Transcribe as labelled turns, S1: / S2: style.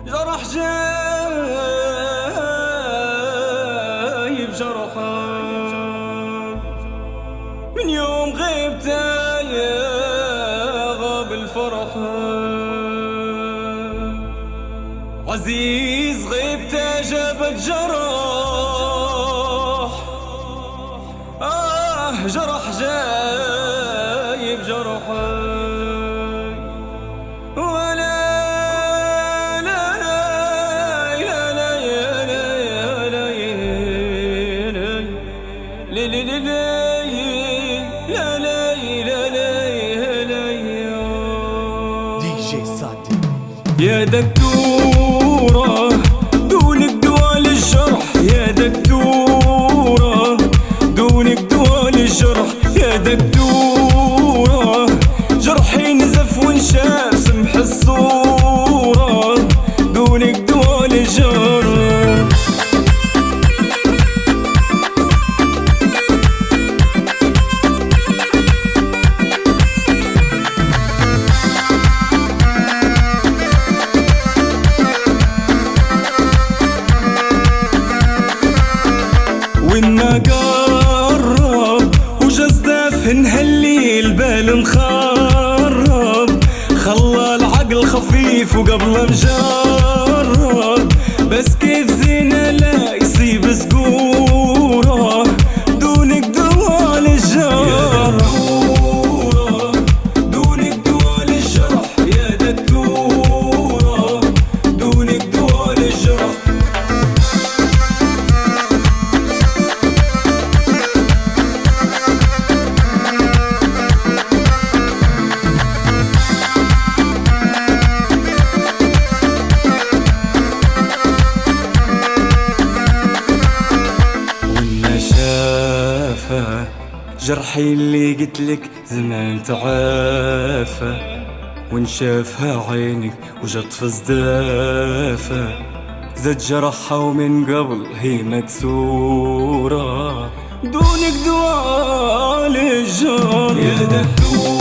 S1: جرح جايب جرحه من يوم غبت يا غاب الفرح. عزيز غبت جابت جرح، جرح جايب جرحه. يا دكتورة دونك دوا للجرح، يا دكتورة دونك دوا للجرح، يا دكتورة جرحي نزف وانشاف سمح الصورة، دونك دوا للجرح. وإنا قرب وجزداف نهلي البال مخرب، خلى العقل خفيف وقبل مجرب، بس كيف زينة لا يصيب سقورة، دونك دوا للجرح. يا دكتورة دونك دوا للجرح، يا دكتورة دونك دوا للجرح. جرحي اللي قتلك زمان تعافى، وانشافها عينك وجت في صدافة، زاد جرحها ومن قبل هي مكسورة، دونك دوا للجرح. يا دكتور